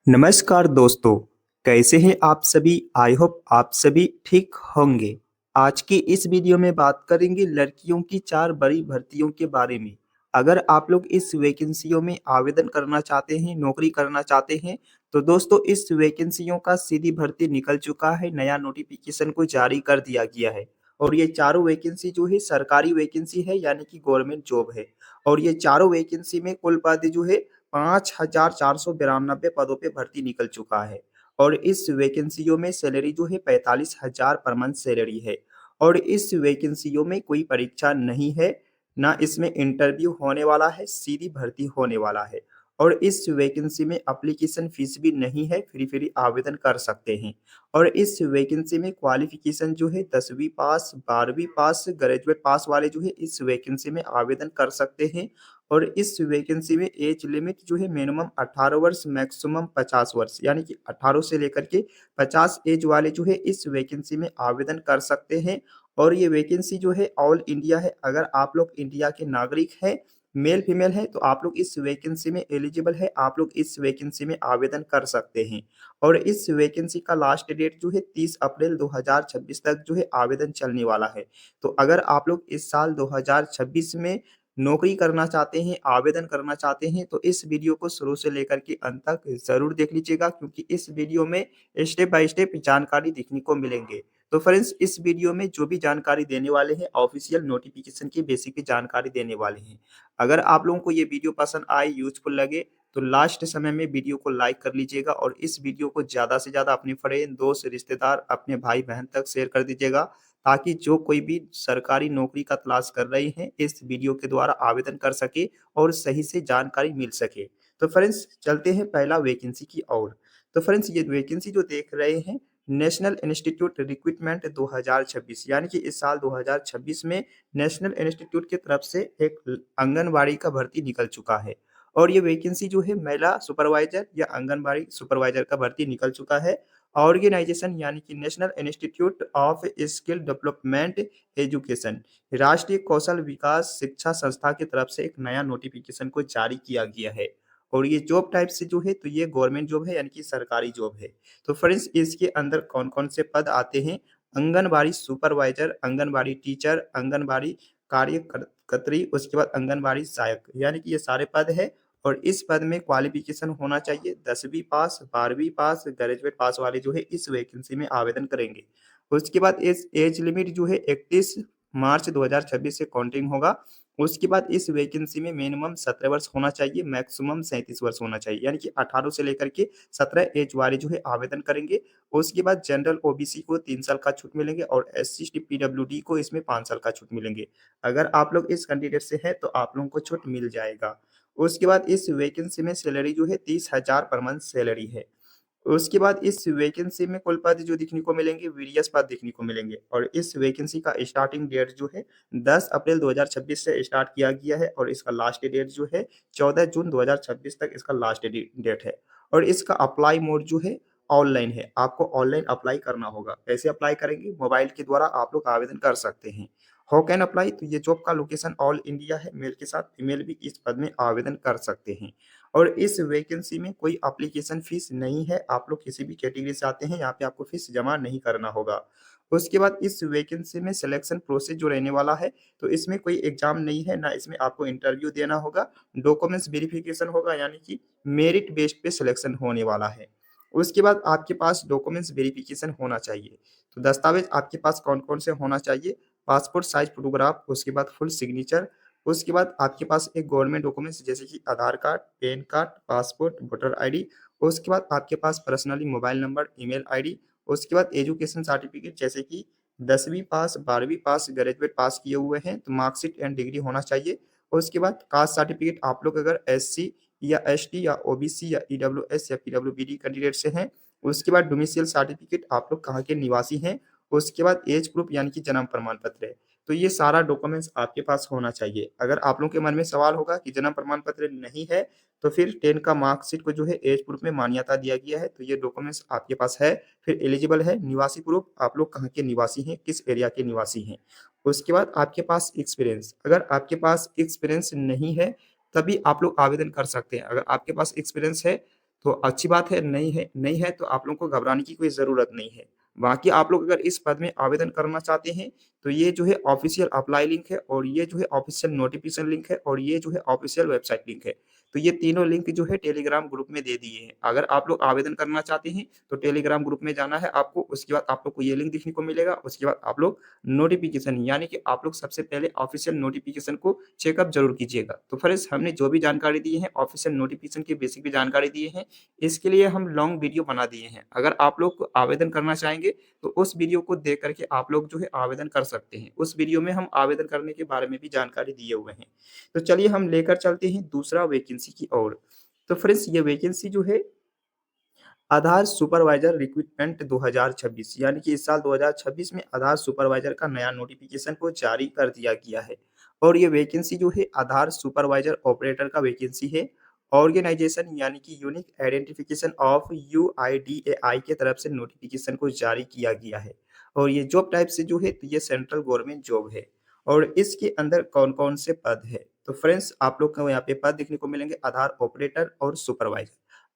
नमस्कार दोस्तों, कैसे हैं आप सभी? आई होप आप सभी ठीक होंगे। आज की इस वीडियो में बात करेंगे लड़कियों की 4 बड़ी भर्तियों के बारे में। अगर आप लोग इस वैकेंसियों में आवेदन करना चाहते हैं, नौकरी करना चाहते हैं, तो दोस्तों इस वैकेंसियों का सीधी भर्ती निकल चुका है, नया नोटिफिकेशन को जारी कर दिया गया है। और ये चारों वैकेंसी जो है सरकारी वैकेंसी है यानी कि गवर्नमेंट जॉब है। और ये चारों वैकेंसी में कुल पद जो है 5,492 पदों पे भर्ती निकल चुका है और इस वैकेंसियों में सैलरी जो है 45,000 पर मंथ सैलरी है और इस वैकेंसियों में कोई परीक्षा नहीं है, ना इसमें इंटरव्यू होने वाला है, सीधी भर्ती होने वाला है। और इस वैकेंसी में एप्लीकेशन फीस भी नहीं है, फ्री आवेदन कर सकते हैं। और इस वैकेंसी में क्वालिफिकेशन जो है 10वीं पास, 12वीं पास, ग्रेजुएट पास वाले जो है इस वैकेंसी में आवेदन कर सकते हैं। और इस वैकेंसी में एज लिमिट जो है मिनिमम 18 वर्ष, मैक्सिमम 50 वर्ष, यानी कि 18 से लेकर के 50 एज वाले जो है इस वैकेंसी में आवेदन कर सकते हैं। और ये वैकेंसी जो है ऑल इंडिया है। अगर आप लोग इंडिया के नागरिक हैं, मेल फीमेल है, तो आप लोग इस वैकेंसी में एलिजिबल है, आप लोग इस वैकेंसी में आवेदन कर सकते हैं। और इस वैकेंसी का लास्ट डेट जो है 30 अप्रैल 2026 तक जो है आवेदन चलने वाला है। तो अगर आप लोग इस साल 2026 में नौकरी करना चाहते हैं, आवेदन करना चाहते हैं, तो इस वीडियो को शुरू से लेकर के अंत तक ज़रूर देख लीजिएगा, क्योंकि इस वीडियो में स्टेप बाय स्टेप जानकारी देखने को मिलेंगे। तो फ्रेंड्स, इस वीडियो में जो भी जानकारी देने वाले हैं ऑफिशियल नोटिफिकेशन की बेसिक की जानकारी देने वाले हैं। अगर आप लोगों को ये वीडियो पसंद आए, यूज़फुल लगे, तो लास्ट समय में वीडियो को लाइक कर लीजिएगा और इस वीडियो को ज़्यादा से ज़्यादा अपने फ्रेंड, दोस्त, रिश्तेदार, अपने भाई-बहन तक शेयर कर दीजिएगा, ताकि जो कोई भी सरकारी नौकरी का तलाश कर रहे हैं, इस वीडियो के द्वारा आवेदन कर सके और सही से जानकारी मिल सके। तो फ्रेंड्स, चलते हैं पहला वैकेंसी की ओर। तो फ्रेंड्स, ये वैकेंसी जो देख रहे हैं, नेशनल इंस्टीट्यूट रिक्रूटमेंट 2026, यानी कि इस साल 2026 में नेशनल इंस्टीट्यूट की तरफ से एक आंगनबाड़ी का भर्ती निकल चुका है। और ये वैकेंसी जो है महिला सुपरवाइजर या आंगनबाड़ी सुपरवाइजर का भर्ती निकल चुका है। ऑर्गेनाइजेशन यानी कि national institute of skill development education, राष्ट्रीय कौशल विकास शिक्षा संस्था की तरफ से एक नया नोटिफिकेशन को जारी किया गया है। और ये जॉब टाइप से जो है, तो ये गवर्नमेंट जॉब है यानी कि सरकारी जॉब है। तो फ्रेंड्स, इसके अंदर कौन-कौन से पद आते हैं? आंगनबाड़ी सुपरवाइजर, आंगनबाड़ी टीचर, आंगनबाड़ी कार्यकर्त्री, उसके बाद आंगनबाड़ी सहायक, यानी कि ये सारे पद है। और इस पद में क्वालिफिकेशन होना चाहिए 10वीं पास, 12वीं पास, ग्रेजुएट पास वाले जो है इस वैकेंसी में आवेदन करेंगे। उसके बाद इस एज लिमिट जो है 31 मार्च 2026 से काउंटिंग होगा। उसके बाद इस वैकेंसी में मिनिमम 17 वर्ष होना चाहिए, मैक्सिमम 37 वर्ष होना चाहिए, यानी कि 18 से लेकर के 17 एज वाले जो है आवेदन करेंगे। उसके बाद जनरल ओबीसी को 3 साल का छूट मिलेंगे और एससी एसटी पीडब्ल्यूडी को इसमें 5 साल का छूट मिलेंगे। अगर आप लोग इस कैंडिडेट से हैं, तो आप लोगों को छूट मिल जाएगा। उसके बाद इस वैकेंसी में सैलरी जो है 30,000 पर मंथ सैलरी है। उसके बाद इस वैकेंसी में कुल पद जो देखने को मिलेंगे, वीरियस पद देखने को मिलेंगे। और इस वैकेंसी का स्टार्टिंग डेट जो है 10 अप्रैल 2026 से स्टार्ट किया गया है और इसका लास्ट डेट जो है 14 जून 2026 तक इसका लास्ट डेट है। और इसका अप्लाई मोड जो है ऑनलाइन है, आपको ऑनलाइन अप्लाई करना होगा। कैसे अप्लाई करेंगे? मोबाइल के द्वारा आप लोग आवेदन कर सकते हैं। How can apply? तो ये जॉब का लोकेशन ऑल इंडिया है, मेल के साथ फीमेल भी इस पद में आवेदन कर सकते हैं। और इस वैकेंसी में कोई एप्लीकेशन फीस नहीं है, आप लोग किसी भी कैटेगरी से आते हैं, यहाँ पे आपको फीस जमा नहीं करना होगा। उसके बाद इस वैकेंसी में सिलेक्शन प्रोसेस जो रहने वाला है, तो इसमें कोई एग्ज़ाम नहीं है, ना इसमें आपको इंटरव्यू देना होगा, डॉक्यूमेंट्स वेरिफिकेशन होगा, यानी कि मेरिट बेस्ड पे सिलेक्शन होने वाला है। उसके बाद आपके पास डॉक्यूमेंट्स वेरिफिकेशन होना चाहिए। तो दस्तावेज़ आपके पास कौन-कौन से होना चाहिए? पासपोर्ट साइज़ फोटोग्राफ, उसके बाद फुल सिग्नेचर, उसके बाद आपके पास एक गवर्नमेंट डॉक्यूमेंट्स जैसे कि Aadhaar card, PAN card, passport, voter ID, उसके बाद आपके पास personally mobile number, email ID, उसके बाद एजुकेशन सर्टिफिकेट जैसे कि 10वीं पास, 12वीं पास, ग्रेजुएट पास किए हुए हैं, तो मार्कशीट एंड डिग्री होना चाहिए। उसके बाद कास्ट सर्टिफिकेट, आप लोग अगर एससी या एसटी या ओबीसी या ईडब्ल्यूएस या पीडब्ल्यूबीडी कैंडिडेट से हैं। उसके बाद डोमिसाइल सर्टिफिकेट, आप लोग कहाँ के निवासी हैं। उसके बाद एज प्रूफ यानी कि जन्म प्रमाण पत्र है। तो ये सारा डॉक्यूमेंट्स आपके पास होना चाहिए। अगर आप लोगों के मन में सवाल होगा कि जन्म प्रमाण पत्र नहीं है, तो फिर 10 का मार्कशीट को जो है एज प्रूफ में मान्यता दिया गया है, तो ये डॉक्यूमेंट्स आपके पास है। फिर एलिजिबल है निवासी प्रूफ, आप लोग कहाँ के निवासी हैं, किस एरिया के निवासी हैं। उसके बाद आपके पास एक्सपीरियंस, अगर आपके पास एक्सपीरियंस नहीं है, तभी आप लोग आवेदन कर सकते हैं। अगर आपके पास एक्सपीरियंस है, तो अच्छी बात है, नहीं है तो आप लोगों को घबराने की कोई ज़रूरत नहीं है। बाकी आप लोग अगर इस पद में आवेदन करना चाहते हैं, तो ये जो है ऑफ़िशियल अप्लाई लिंक है और ये जो है ऑफ़िशियल नोटिफ़िकेशन लिंक है और ये जो है ऑफ़िशियल वेबसाइट लिंक है। तो ये तीनों लिंक जो है टेलीग्राम ग्रुप में दे दिए हैं। अगर आप लोग आवेदन करना चाहते हैं, तो टेलीग्राम ग्रुप में जाना है आपको, उसके बाद आप लोग को ये लिंक देखने को मिलेगा, उसके बाद आप लोग नोटिफ़िकेशन यानी कि आप लोग सबसे पहले ऑफ़िशियल नोटिफ़िकेशन को चेकअप ज़रूर कीजिएगा। तो फ्रेंड्स हमने जो भी जानकारी दी है, ऑफ़िशियल नोटिफ़िकेशन की बेसिक भी जानकारी दिए हैं, इसके लिए हम लॉन्ग वीडियो बना दिए हैं। अगर आप लोग आवेदन करना चाहेंगे, तो उस वीडियो को देख कर के आप लोग जो है आवेदन कर सकते हैं। उस वीडियो में हम आवेदन करने के बारे में भी जानकारी दिए हुए हैं। तो चलिए हम लेकर चलते हैं दूसरा वैकेंसी की ओर। तो फ्रेंड्स ये वैकेंसी जो है आधार सुपरवाइज़र रिक्रूटमेंट 2026 यानी कि इस साल 2026 में आधार सुपरवाइज़र का नया नोटिफ़िकेशन को जारी कर दिया गया है और ये वैकेंसी जो है आधार सुपरवाइज़र ऑपरेटर का वैकेंसी है। ऑर्गेनाइजेशन यानी कि यूनिक आइडेंटिफिकेशन ऑफ यूआईडीएआई की तरफ से नोटिफ़िकेशन को जारी किया गया है और ये जॉब टाइप से जो है तो ये सेंट्रल गवर्नमेंट जॉब है और इसके अंदर कौन-कौन से पद है। तो फ्रेंड्स आप लोग को यहाँ पे पद देखने को मिलेंगे आधार ऑपरेटर और सुपरवाइज़र।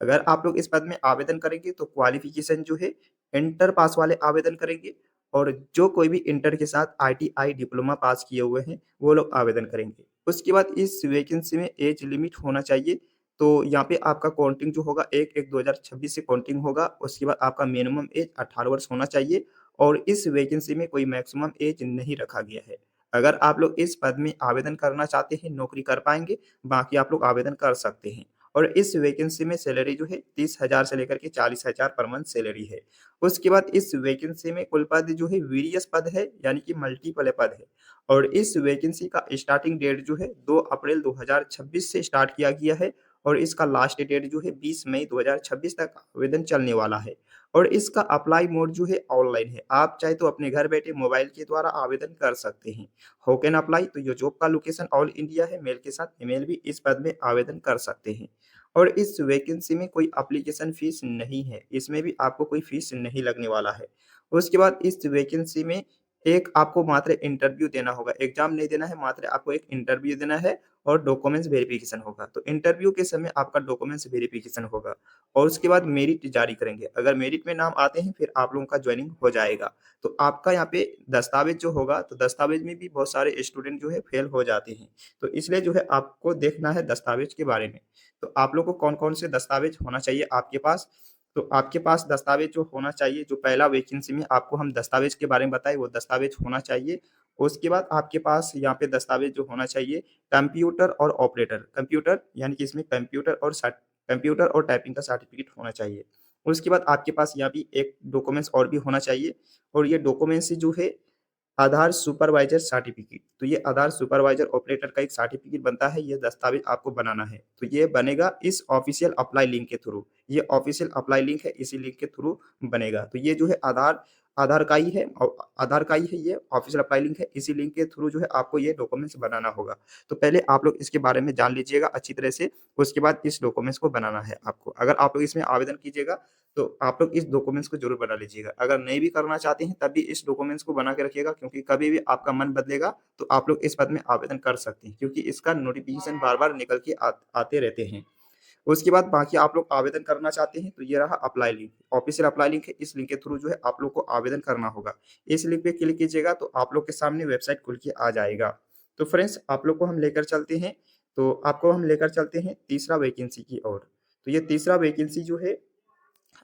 अगर आप लोग इस पद में आवेदन करेंगे तो क्वालिफ़िकेशन जो है इंटर पास वाले आवेदन करेंगे और जो कोई भी इंटर के साथ आईटीआई डिप्लोमा पास किए हुए हैं, वो लोग आवेदन करेंगे। उसके बाद इस वैकेंसी में ऐज लिमिट होना चाहिए, तो यहाँ पे आपका काउंटिंग जो होगा 1/1/2026 से काउंटिंग होगा। उसके बाद आपका मिनिमम ऐज 18 वर्ष होना चाहिए और इस वैकेंसी में कोई मैक्सिमम ऐज नहीं रखा गया है। अगर आप लोग इस पद में आवेदन करना चाहते हैं, नौकरी कर पाएँगे, बाकी आप लोग आवेदन कर सकते हैं। और इस वैकेंसी में सैलरी जो है 30,000 से लेकर के 40,000 पर मंथ सैलरी है। उसके बाद इस वैकेंसी में कुल पद जो है वीरियस पद है यानी कि मल्टीपल पद है और इस वैकेंसी का स्टार्टिंग डेट जो है 2 अप्रैल 2026 से स्टार्ट किया गया है और इसका लास्ट डेट जो है 20 मई 2026 तक आवेदन चलने वाला है और इसका अप्लाई मोड जो है ऑनलाइन है। आप चाहे तो अपने घर बैठे मोबाइल के द्वारा आवेदन कर सकते हैं। How can apply? तो ये जॉब का लोकेशन ऑल इंडिया है, मेल के साथ फीमेल भी इस पद में आवेदन कर सकते हैं। और इस वैकेंसी में कोई एप्लीकेशन फीस नहीं है, इसमें भी आपको कोई फीस नहीं लगने वाला है। उसके बाद इस वैकेंसी में एक आपको मात्र इंटरव्यू देना होगा, एग्ज़ाम नहीं देना है, मात्र आपको एक इंटरव्यू देना है और डॉक्यूमेंट्स वेरिफिकेशन होगा। तो इंटरव्यू के समय आपका डॉक्यूमेंट्स वेरिफिकेशन होगा और उसके बाद मेरिट जारी करेंगे। अगर मेरिट में नाम आते हैं, फिर आप लोगों का जॉइनिंग हो जाएगा। तो आपका यहाँ पे दस्तावेज़ जो होगा, तो दस्तावेज़ में भी बहुत सारे स्टूडेंट जो है फेल हो जाते हैं। तो इसलिए जो है आपको देखना है दस्तावेज़ के बारे में। तो आप लोग को कौन-कौन से दस्तावेज़ होना चाहिए आपके पास? तो आपके पास दस्तावेज़ जो होना चाहिए, जो पहला वैकेंसी में आपको हम दस्तावेज़ के बारे में बताए, वो दस्तावेज़ होना चाहिए। उसके बाद आपके पास यहाँ पे दस्तावेज़ जो होना चाहिए, कंप्यूटर और ऑपरेटर। कंप्यूटर यानी कि इसमें कंप्यूटर और टाइपिंग का सर्टिफ़िकेट होना चाहिए। उसके बाद आपके पास यहाँ भी एक डॉक्यूमेंट्स और भी होना चाहिए और ये डॉक्यूमेंट्स जो है आधार सुपरवाइज़र सर्टिफ़िकेट। तो ये आधार सुपरवाइज़र ऑपरेटर का एक सर्टिफ़िकेट बनता है, ये दस्तावेज़ आपको बनाना है। तो ये बनेगा इस ऑफ़िशियल अप्लाई लिंक के थ्रू। ये ऑफ़िशियल अप्लाई लिंक है, इसी लिंक के थ्रू बनेगा। तो ये जो है आधार का ही है आधार का ही है ये ऑफ़िशियल अप्लाई लिंक है, इसी लिंक के थ्रू जो है आपको ये डॉक्यूमेंट्स बनाना होगा। तो पहले आप लोग इसके बारे में जान लीजिएगा अच्छी तरह से, उसके बाद इस डॉक्यूमेंट्स को बनाना है आपको। अगर आप लोग इसमें आवेदन कीजिएगा, तो आप लोग इस डॉक्यूमेंट्स को ज़रूर बना लीजिएगा। अगर नहीं भी करना चाहते हैं, तब भी इस डॉक्यूमेंट्स को बना के रखिएगा क्योंकि कभी भी आपका मन बदलेगा, तो आप लोग इस पद में आवेदन कर सकते हैं क्योंकि इसका नोटिफ़िकेशन बार-बार निकल के आते रहते हैं। उसके बाद बाकी आप लोग आवेदन करना चाहते हैं, तो ये रहा apply link, official apply link है, इस लिंक के थ्रू जो है आप लोग को आवेदन करना होगा। इस लिंक पे क्लिक कीजिएगा, तो आप लोग के सामने वेबसाइट खुल के आ जाएगा। तो फ्रेंड्स आप लोग को हम लेकर चलते हैं, तो आपको हम लेकर चलते हैं तीसरा वैकेंसी की ओर। तो ये तीसरा वैकेंसी जो है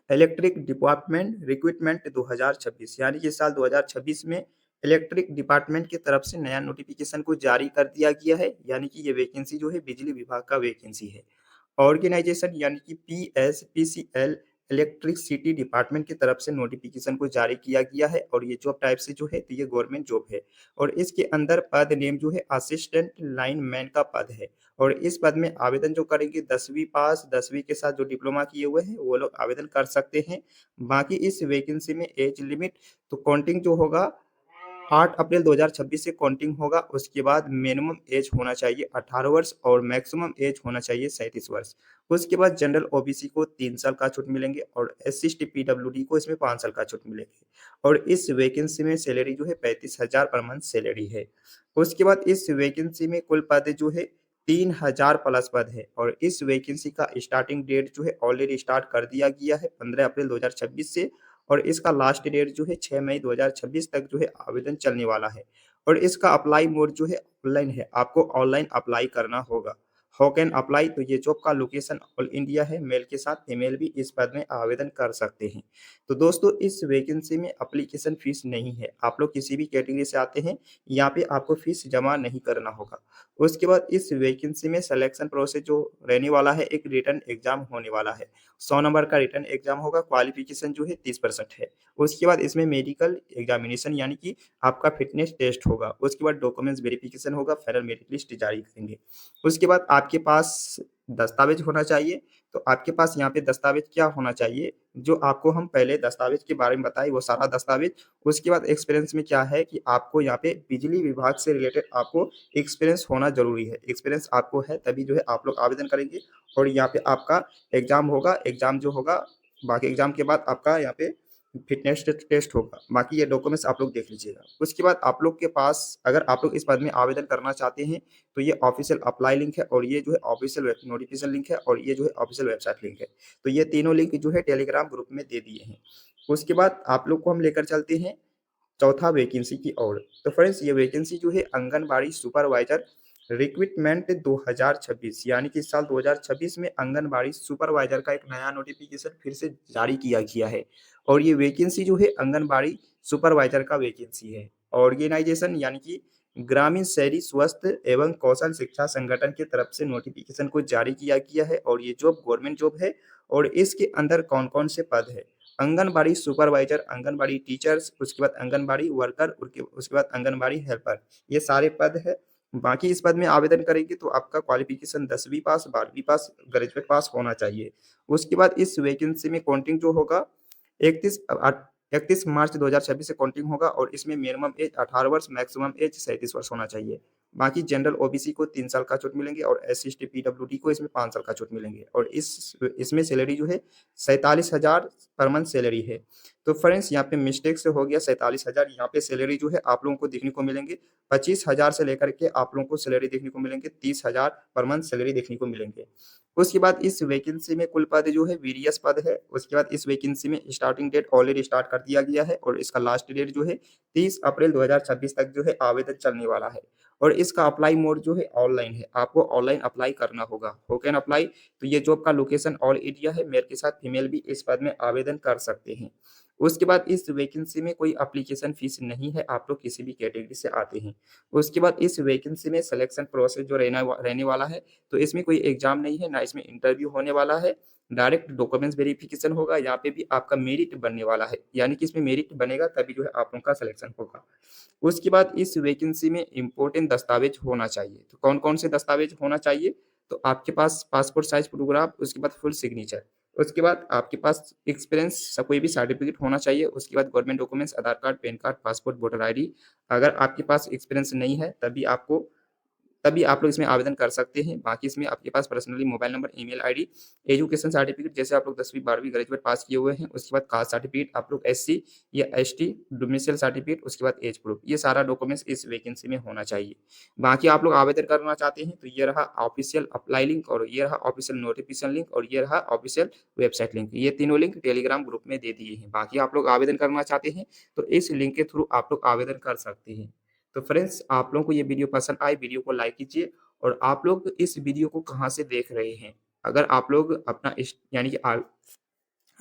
इलेक्ट्रिक डिपार्टमेंट रिक्रूटमेंट 2026 यानी कि इस साल 2026 में इलेक्ट्रिक डिपार्टमेंट की तरफ से नया नोटिफिकेशन को जारी कर दिया गया है यानी कि ये वैकेंसी जो है बिजली विभाग का वैकेंसी है। ऑर्गेनाइजेशन यानी कि पीएसपीसीएल इलेक्ट्रिसिटी डिपार्टमेंट की तरफ से नोटिफिकेशन को जारी किया गया है और ये जॉब टाइप से जो है तो ये गवर्नमेंट जॉब है और इसके अंदर पद नेम जो है असिस्टेंट लाइन मैन का पद है और इस पद में आवेदन जो करेंगे 10वीं पास 10वीं के साथ जो डिप्लोमा किए हुए हैं वो लोग आवेदन कर सकते हैं। बाकी इस वैकेंसी में एज लिमिट तो काउंटिंग जो होगा 8 अप्रैल 2026 से काउंटिंग होगा। उसके बाद मिनिमम एज होना चाहिए 18 वर्ष और मैक्सिमम एज होना चाहिए 37 वर्ष। उसके बाद जनरल ओबीसी को 3 साल का छूट मिलेंगे और एससी पीडब्ल्यूडी को इसमें 5 साल का छूट मिलेंगे और इस वैकेंसी में सैलरी जो है 35,000 पर मंथ सैलरी है। उसके बाद इस वैकेंसी में कुल पद जो है 3000 प्लस पद है और इस वैकेंसी का स्टार्टिंग डेट जो है ऑलरेडी स्टार्ट कर दिया गया है 15 अप्रैल 2026 से और इसका लास्ट डेट जो है 6 मई 2026 तक जो है आवेदन चलने वाला है और इसका अप्लाई मोड जो है ऑनलाइन है, आपको ऑनलाइन अप्लाई करना होगा। हाउ कैन अप्लाई, तो ये जॉब का लोकेशन ऑल इंडिया है, मेल के साथ फीमेल भी इस पद में आवेदन कर सकते हैं। तो दोस्तों इस वैकेंसी में एप्लीकेशन फीस नहीं है, आप लोग किसी भी कैटेगरी से आते हैं यहाँ पे आपको फीस जमा नहीं करना होगा। उसके बाद इस वैकेंसी में सिलेक्शन प्रोसेस जो रहने वाला है, एक रिटन एग्जाम होने वाला है, 100 नंबर का रिटन एग्जाम होगा, क्वालिफिकेशन जो है 30% है। उसके बाद इसमें मेडिकल एग्जामिनेशन यानी कि आपका फिटनेस टेस्ट होगा, उसके बाद डॉक्यूमेंट्स वेरिफिकेशन होगा, फाइनल मेरिट लिस्ट जारी करेंगे। उसके बाद आपके पास दस्तावेज होना चाहिए, तो आपके पास यहाँ पे दस्तावेज क्या होना चाहिए, जो आपको हम पहले दस्तावेज के बारे में बताए वो सारा दस्तावेज। उसके बाद एक्सपीरियंस में क्या है कि आपको यहाँ पे बिजली विभाग से रिलेटेड आपको एक्सपीरियंस होना जरूरी है, एक्सपीरियंस आपको है तभी जो है आप लोग आवेदन करेंगे और यहाँ पे आपका एग्जाम होगा, एग्जाम जो होगा बाकी एग्जाम के बाद आपका यहाँ पे फिटनेस टेस्ट होगा। बाकी ये डॉक्यूमेंट्स आप लोग देख लीजिएगा। उसके बाद आप लोग के पास अगर आप लोग इस पद में आवेदन करना चाहते हैं तो ये ऑफिशियल अप्लाई लिंक है और ये जो है ऑफिशियल नोटिफिकेशन लिंक है और ये जो है ऑफिशियल वेबसाइट लिंक है। तो ये तीनों लिंक जो है टेलीग्राम ग्रुप में दे दिए हैं। उसके बाद आप लोग को हम लेकर चलते हैं चौथा वैकेंसी की ओर। तो फ्रेंड्स ये वैकेंसी जो है आंगनबाड़ी सुपरवाइजर रिक्रूटमेंट 2026 यानी कि इस साल 2026 में आंगनबाड़ी सुपरवाइजर का एक नया नोटिफिकेशन फिर से जारी किया गया है और ये वैकेंसी जो है आंगनबाड़ी सुपरवाइजर का वैकेंसी है। ऑर्गेनाइजेशन यानी कि ग्रामीण शहरी स्वास्थ्य एवं कौशल शिक्षा संगठन की तरफ से नोटिफिकेशन को जारी किया गया है और ये जॉब गवर्नमेंट जॉब है और इसके अंदर कौन कौन से पद है, आंगनबाड़ी सुपरवाइजर, आंगनबाड़ी टीचर्स, उसके बाद आंगनबाड़ी वर्कर, उसके बाद आंगनबाड़ी हेल्पर, ये सारे पद है। बाकी इस पद में आवेदन करेंगे तो आपका क्वालिफिकेशन 10वीं पास, 12वीं पास, ग्रेजुएट पास होना चाहिए। उसके बाद इस वैकेंसी में काउंटिंग जो होगा 31 मार्च 2026 से काउंटिंग होगा और इसमें मिनिमम एज 18 वर्ष, मैक्सिमम एज 37 वर्ष होना चाहिए। बाकी जनरल ओबीसी को 3 साल का छूट मिलेंगे और एससी एसटी पीडब्ल्यूडी को इसमें 5 साल का छूट मिलेंगे और इसमें सैलरी जो है 47,000 पर मंथ सैलरी है। तो फ्रेंड्स यहाँ पे मिस्टेक से हो गया 47,000, यहाँ पे सैलरी जो है आप लोगों को देखने को मिलेंगे 25,000 से लेकर के आप लोगों को सैलरी देखने को मिलेंगे 30,000 पर मंथ सैलरी देखने को मिलेंगे। उसके बाद इस वैकेंसी में कुल पद जो है वीरियस पद है। उसके बाद इस वैकेंसी में स्टार्टिंग डेट ऑलरेडी स्टार्ट कर दिया गया है और इसका लास्ट डेट जो है 30 अप्रैल 2026 तक जो है आवेदन चलने वाला है और इसका अप्लाई मोड जो है ऑनलाइन है, आपको ऑनलाइन अप्लाई करना होगा। हु कैन अप्लाई, तो ये जॉब का लोकेशन ऑल इंडिया है, मेल के साथ फीमेल भी इस पद में आवेदन कर सकते हैं। उसके बाद इस वैकेंसी में कोई एप्लीकेशन फीस नहीं है, आप लोग किसी भी कैटेगरी से आते हैं। उसके बाद इस वैकेंसी में सिलेक्शन प्रोसेस जो रहने वाला है, तो इसमें कोई एग्जाम नहीं है, ना इसमें इंटरव्यू होने वाला है, डायरेक्ट डॉक्यूमेंट्स वेरिफिकेशन होगा। यहाँ पे भी आपका मेरिट बनने वाला है, यानी कि इसमें मेरिट बनेगा तभी जो है आप लोगों का सिलेक्शन होगा। उसके बाद इस वैकेंसी में इंपॉर्टेंट दस्तावेज होना चाहिए, तो कौन कौन से दस्तावेज होना चाहिए, तो आपके पास पासपोर्ट साइज फोटोग्राफ, उसके बाद फुल सिग्नेचर, उसके बाद आपके पास एक्सपीरियंस कोई भी सर्टिफिकेट होना चाहिए, उसके बाद government documents, Aadhaar card, PAN card, passport, voter ID. अगर आपके पास एक्सपीरियंस नहीं है तभी आप लोग इसमें आवेदन कर सकते हैं। बाकी इसमें आपके पास personally mobile number, email ID, education certificate, जैसे आप लोग 10वीं 12वीं ग्रेजुएट पास किए हुए हैं, उसके बाद कास्ट सर्टिफिकेट, आप लोग एससी या एसटी डोमिसाइल सर्टिफिकेट, उसके बाद एज प्रूफ, ये सारा डॉक्यूमेंट्स इस वैकेंसी में होना चाहिए। बाकी आप लोग आवेदन करना चाहते हैं तो ये रहा ऑफिशियल अप्लाई लिंक और ये रहा ऑफिशियल नोटिफिकेशन लिंक और ये रहा ऑफिशियल वेबसाइट लिंक, ये तीनों लिंक टेलीग्राम ग्रुप में दे दिए हैं। बाकी आप लोग आवेदन करना चाहते हैं तो इस लिंक के थ्रू आप लोग आवेदन कर सकते हैं। तो फ्रेंड्स आप लोगों को ये वीडियो पसंद आए, वीडियो को लाइक कीजिए और आप लोग इस वीडियो को कहाँ से देख रहे हैं। अगर आप लोग अपना यानी कि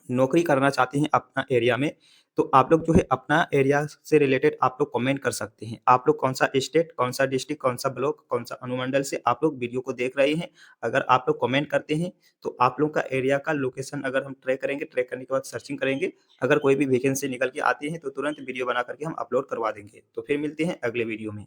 नौकरी करना चाहते हैं अपना एरिया में, तो आप लोग जो है अपना एरिया से रिलेटेड आप लोग कमेंट कर सकते हैं। आप लोग कौन सा स्टेट, कौन सा डिस्ट्रिक्ट, कौन सा ब्लॉक, कौन सा अनुमंडल से आप लोग वीडियो को देख रहे हैं, अगर आप लोग कमेंट करते हैं तो आप लोग का एरिया का लोकेशन अगर हम ट्रैक करेंगे, ट्रैक करने के बाद सर्चिंग करेंगे, अगर कोई भी वैकेंसी निकल के आती है तो तुरंत वीडियो बना करके हम अपलोड करवा देंगे। तो फिर मिलते हैं अगले वीडियो में।